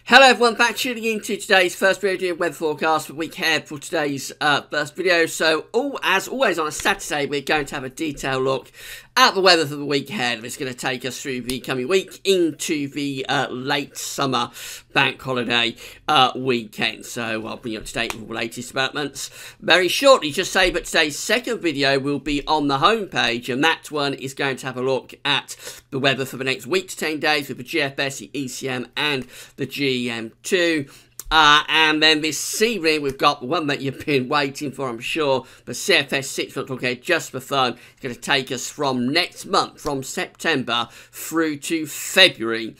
Hello everyone, back tuning into today's first video weather forecast for week ahead for today's first video. So, as always on a Saturday, we're going to have a detailed look at the weather for the week ahead. It's going to take us through the coming week into the late summer bank holiday weekend. So I'll bring you up to date with all the latest developments very shortly. Just say, but today's second video will be on the homepage, and that one is going to have a look at the weather for the next week to 10 days with the GFS, the ECM, and the GM2. And then this evening, we've got the one that you've been waiting for, I'm sure, the CFS 6-month look ahead just for fun. It's going to take us from next month, from September through to February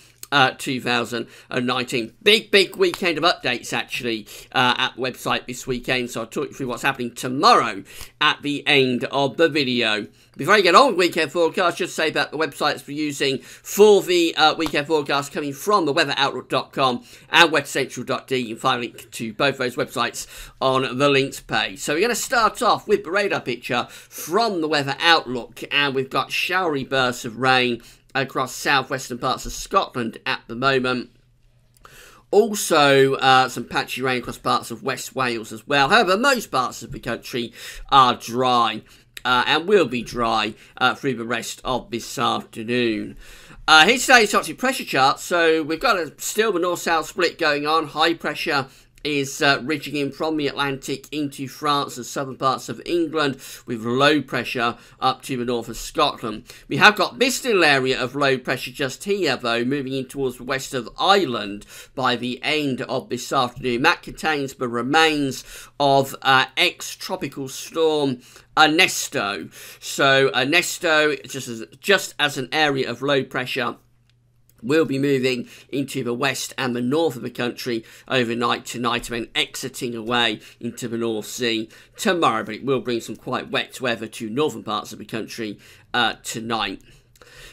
2019. Big weekend of updates, actually, at the website this weekend. So I'll talk you through what's happening tomorrow at the end of the video. Before I get on with weekend forecast, just say that the websites we're using for the weekend forecast coming from the weatheroutlook.com and weathercentral.de. You can find a link to both those websites on the links page. So we're going to start off with the radar picture from the Weather Outlook, and we've got showery bursts of rain across southwestern parts of Scotland at the moment. Also, some patchy rain across parts of West Wales as well. However, most parts of the country are dry. And will be dry through the rest of this afternoon. Here's today's toxic pressure chart. So we've got still the north-south split going on. High pressure is ridging in from the Atlantic into France and southern parts of England, with low pressure up to the north of Scotland. We have got this little area of low pressure just here, though, moving in towards the west of Ireland by the end of this afternoon. That contains the remains of ex-tropical storm Ernesto. So Ernesto, just as an area of low pressure, will be moving into the west and the north of the country overnight tonight, and then exiting away into the North Sea tomorrow. But it will bring some quite wet weather to northern parts of the country tonight.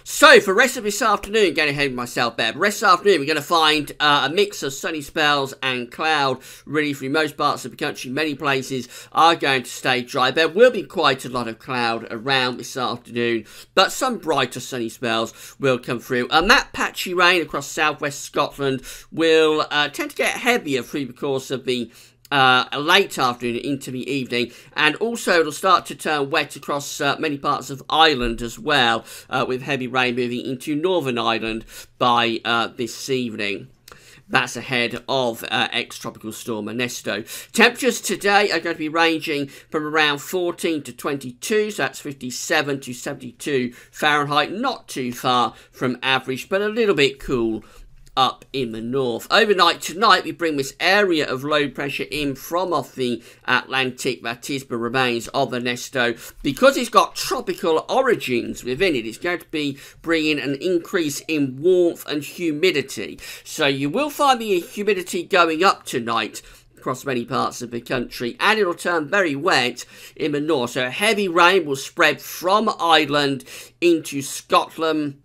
So, for the rest of this afternoon, getting ahead of myself there, the rest of the afternoon we're going to find a mix of sunny spells and cloud really through most parts of the country. Many places are going to stay dry. There will be quite a lot of cloud around this afternoon, but some brighter sunny spells will come through. And that patchy rain across southwest Scotland will tend to get heavier through the course of the late afternoon into the evening, and also it'll start to turn wet across many parts of Ireland as well, with heavy rain moving into Northern Ireland by this evening. That's ahead of ex-tropical storm Ernesto. Temperatures today are going to be ranging from around 14 to 22, so that's 57 to 72 Fahrenheit. Not too far from average, but a little bit cool up in the north. Overnight tonight, we bring this area of low pressure in from off the Atlantic, that is the remains of Ernesto. Because it's got tropical origins within it, it's going to be bringing an increase in warmth and humidity. So you will find the humidity going up tonight across many parts of the country, and it'll turn very wet in the north. So heavy rain will spread from Ireland into Scotland.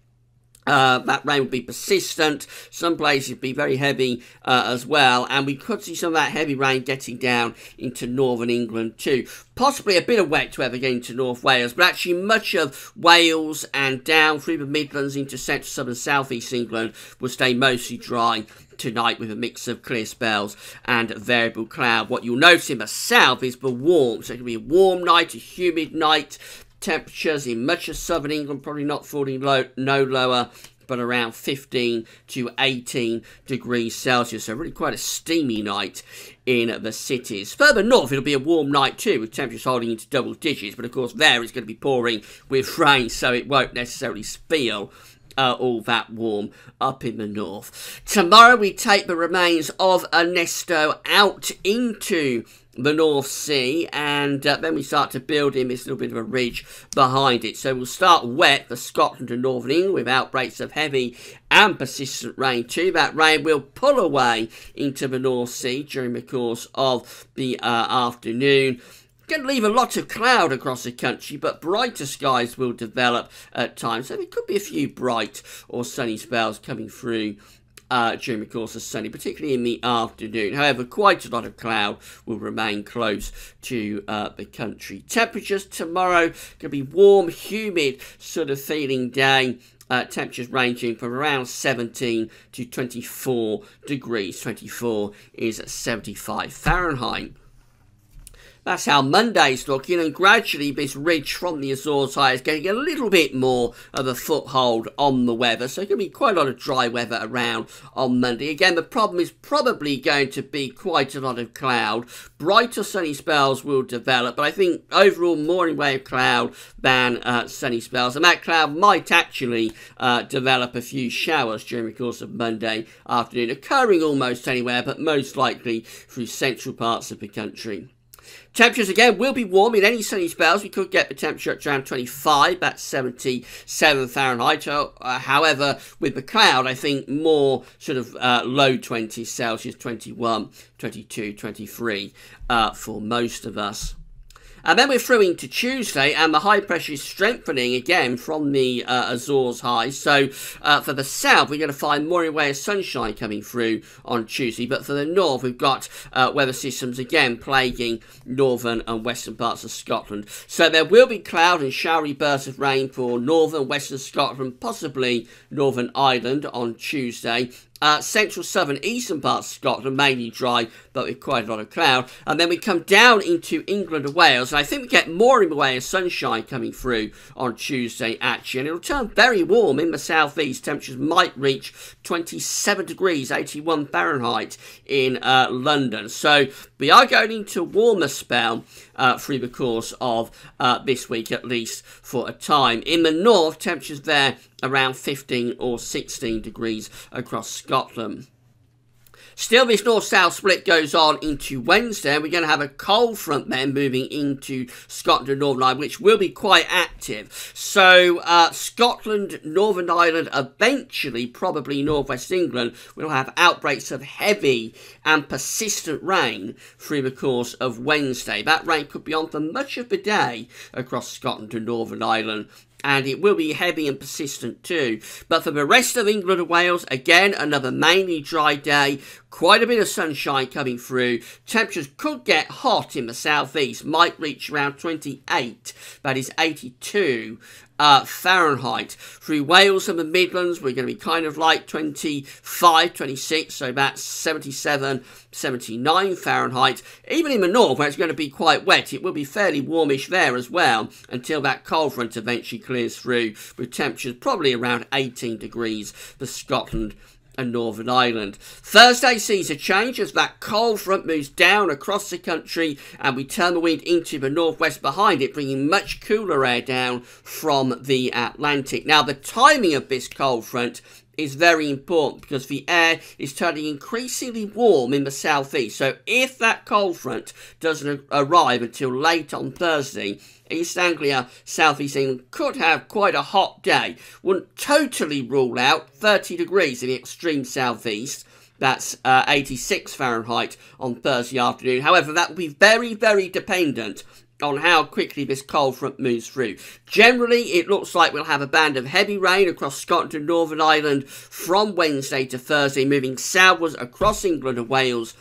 That rain will be persistent. Some places will be very heavy as well, and we could see some of that heavy rain getting down into northern England too. Possibly a bit of wet weather getting to North Wales, but actually much of Wales and down through the Midlands into central, southern, southeast England will stay mostly dry tonight, with a mix of clear spells and variable cloud. What you'll notice in the south is the warmth. So it can be a warm night, a humid night. Temperatures in much of southern England probably not falling no lower, but around 15 to 18 degrees Celsius. So really quite a steamy night in the cities. Further north, it'll be a warm night too, with temperatures holding into double digits. But of course, there it's going to be pouring with rain, so it won't necessarily feel all that warm up in the north. Tomorrow, we take the remains of Ernesto out into the North Sea, and then we start to build in this little bit of a ridge behind it. So we'll start wet for Scotland and Northern England with outbreaks of heavy and persistent rain too. That rain will pull away into the North Sea during the course of the afternoon. Going to leave a lot of cloud across the country, but brighter skies will develop at times. So there could be a few bright or sunny spells coming through during the course of Sunday, particularly in the afternoon. However, quite a lot of cloud will remain close to the country. Temperatures tomorrow going to be warm, humid sort of feeling day. temperatures ranging from around 17 to 24 degrees. 24 is 75 Fahrenheit. That's how Monday's looking, and gradually this ridge from the Azores High is getting a little bit more of a foothold on the weather, so it's going to be quite a lot of dry weather around on Monday. Again, the problem is probably going to be quite a lot of cloud. Brighter sunny spells will develop, but I think overall more in way of cloud than sunny spells, and that cloud might actually develop a few showers during the course of Monday afternoon, occurring almost anywhere, but most likely through central parts of the country. Temperatures again will be warm in any sunny spells. We could get the temperature at around 25, that's 77 Fahrenheit. However, with the cloud, I think more sort of low 20s Celsius, 21, 22, 23 for most of us. And then we're through into Tuesday, and the high pressure is strengthening again from the Azores high. So for the south, we're going to find more in way of sunshine coming through on Tuesday. But for the north, we've got weather systems again plaguing northern and western parts of Scotland. So there will be cloud and showery bursts of rain for northern, western Scotland, possibly Northern Ireland on Tuesday. Central, southern, eastern parts of Scotland, mainly dry, but with quite a lot of cloud. And then we come down into England and Wales, and I think we get more in the way of sunshine coming through on Tuesday, actually. And it'll turn very warm in the southeast. Temperatures might reach 27 degrees, 81 Fahrenheit in London. So we are going into a warmer spell through the course of this week, at least for a time. In the north, temperatures there around 15 or 16 degrees across Scotland. Still, this north-south split goes on into Wednesday. We're going to have a cold front then moving into Scotland and Northern Ireland, which will be quite active. So Scotland, Northern Ireland, eventually probably northwest England will have outbreaks of heavy and persistent rain through the course of Wednesday. That rain could be on for much of the day across Scotland and Northern Ireland, and it will be heavy and persistent too. But for the rest of England and Wales, again, another mainly dry day. Quite a bit of sunshine coming through. Temperatures could get hot in the southeast, might reach around 28. That is 82 Fahrenheit. Through Wales and the Midlands, we're going to be kind of like 25, 26, so that's 77, 79 Fahrenheit. Even in the north, where it's going to be quite wet, it will be fairly warmish there as well, until that cold front eventually clears through, with temperatures probably around 18 degrees for Scotland and Northern Ireland. Thursday sees a change as that cold front moves down across the country, and we turn the wind into the northwest behind it, bringing much cooler air down from the Atlantic. Now, the timing of this cold front is very important because the air is turning increasingly warm in the southeast. So if that cold front doesn't arrive until late on Thursday, East Anglia, southeast England could have quite a hot day. Wouldn't totally rule out 30 degrees in the extreme southeast. That's 86 Fahrenheit on Thursday afternoon. However, that will be very, very dependent on how quickly this cold front moves through. Generally, it looks like we'll have a band of heavy rain across Scotland and Northern Ireland from Wednesday to Thursday, moving southwards across England and Wales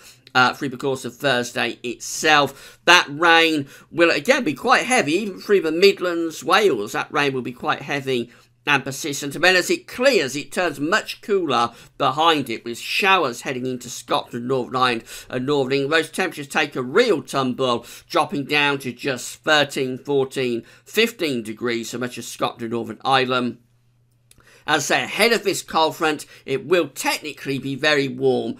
through the course of Thursday itself. That rain will again be quite heavy, even through the Midlands, Wales. That rain will be quite heavy and persistent. And then as it clears, it turns much cooler behind it, with showers heading into Scotland, Northern Ireland and Northern England. Those temperatures take a real tumble, dropping down to just 13, 14, 15 degrees, so much as Scotland and Northern Ireland. As I say, ahead of this cold front, it will technically be very warm,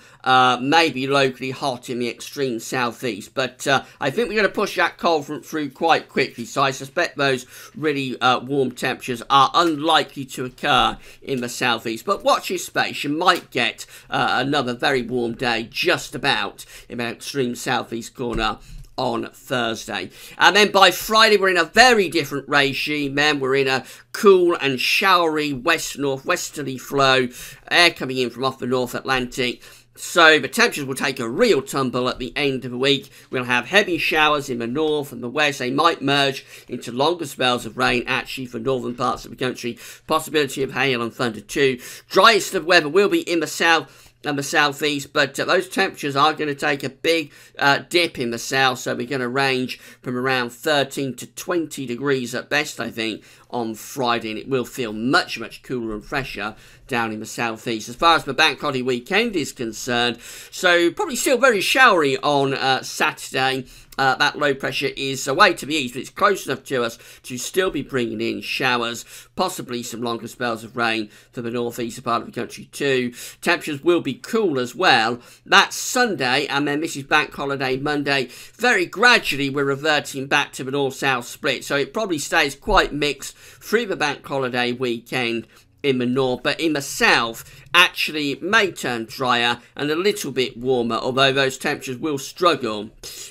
maybe locally hot in the extreme southeast. But I think we're going to push that cold front through quite quickly. So I suspect those really warm temperatures are unlikely to occur in the southeast. But watch your space. You might get another very warm day just about in the extreme southeast corner on Thursday. And then by Friday, we're in a very different regime. Then we're in a cool and showery west-northwesterly flow, air coming in from off the North Atlantic. So the temperatures will take a real tumble at the end of the week. We'll have heavy showers in the north and the west. They might merge into longer spells of rain, actually, for northern parts of the country. Possibility of hail and thunder too. Driest of weather will be in the south and the southeast, but those temperatures are going to take a big dip in the south, so we're going to range from around 13 to 20 degrees at best, I think, on Friday, and it will feel much, much cooler and fresher down in the southeast. As far as the bank holiday weekend is concerned, so probably still very showery on Saturday. That low pressure is away to the east, but it's close enough to us to still be bringing in showers, possibly some longer spells of rain for the northeastern part of the country too. Temperatures will be cool as well. That's Sunday, and then this is bank holiday Monday. Very gradually we're reverting back to the north-south split, so it probably stays quite mixed through the bank holiday weekend in the north, but in the south actually it may turn drier and a little bit warmer, although those temperatures will struggle,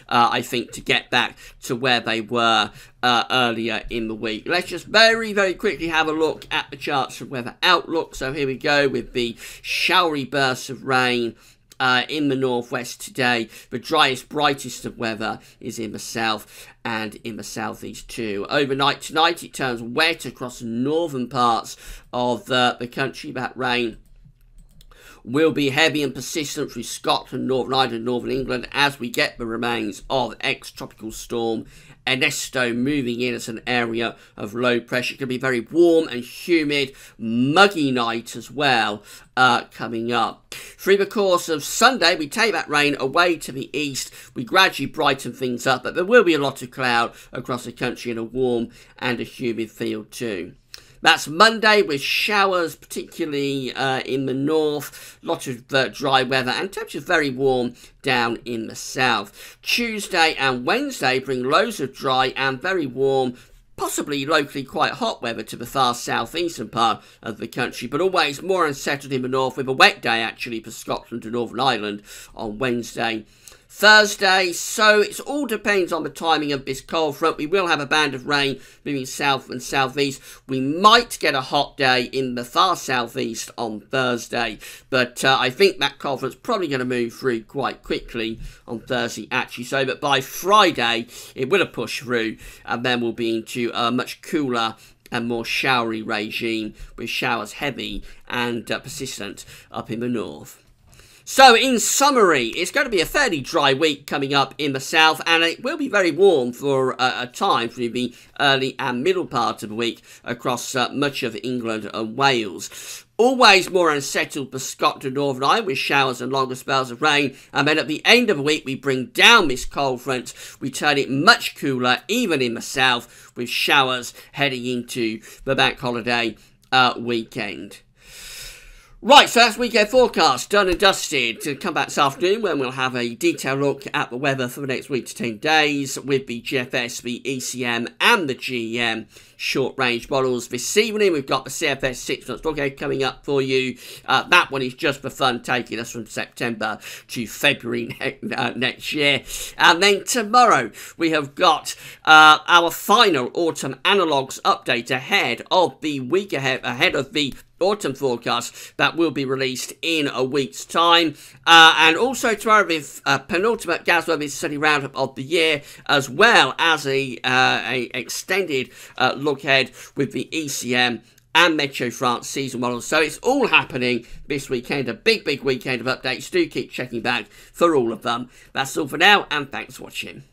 I think, to get back to where they were earlier in the week. Let's just very, very quickly have a look at the charts from Weather Outlook. So here we go with the showery bursts of rain in the northwest today. The driest, brightest of weather is in the south and in the southeast too. Overnight tonight it turns wet across the northern parts of the country. That rain will be heavy and persistent through Scotland, Northern Ireland, Northern England as we get the remains of ex-tropical storm Ernesto moving in as an area of low pressure. It could be very warm and humid, muggy night as well coming up. Through the course of Sunday, we take that rain away to the east. We gradually brighten things up, but there will be a lot of cloud across the country and a warm and a humid feel too. That's Monday with showers, particularly in the north. Lots of dry weather and temperatures very warm down in the south. Tuesday and Wednesday bring loads of dry and very warm, possibly locally quite hot weather to the far southeastern part of the country, but always more unsettled in the north, with a wet day actually for Scotland and Northern Ireland on Wednesday. Thursday, so it all depends on the timing of this cold front. We will have a band of rain moving south and southeast. We might get a hot day in the far southeast on Thursday, but I think that cold front's probably going to move through quite quickly on Thursday actually, so that by Friday it will have pushed through, and then we'll be into a much cooler and more showery regime with showers heavy and persistent up in the north. So, in summary, it's going to be a fairly dry week coming up in the south, and it will be very warm for a time through the early and middle part of the week across much of England and Wales. Always more unsettled for Scotland and Northern Ireland with showers and longer spells of rain, and then at the end of the week we bring down this cold front. We turn it much cooler, even in the south, with showers heading into the bank holiday weekend. Right, so that's weekend forecast done and dusted. To come back this afternoon when we'll have a detailed look at the weather for the next week to 10 days with the GFS, the ECM and the GEM short-range models. This evening we've got the CFS 6 months look ahead coming up for you. That one is just for fun, taking us from September to February next year. And then tomorrow we have got our final autumn analogues update ahead of the week ahead of the autumn forecast that will be released in a week's time, and also tomorrow with penultimate gas weather study roundup of the year, as well as a extended look ahead with the ECM and Meteo France season models. So it's all happening this weekend, a big weekend of updates. Do keep checking back for all of them. That's all for now, and thanks for watching.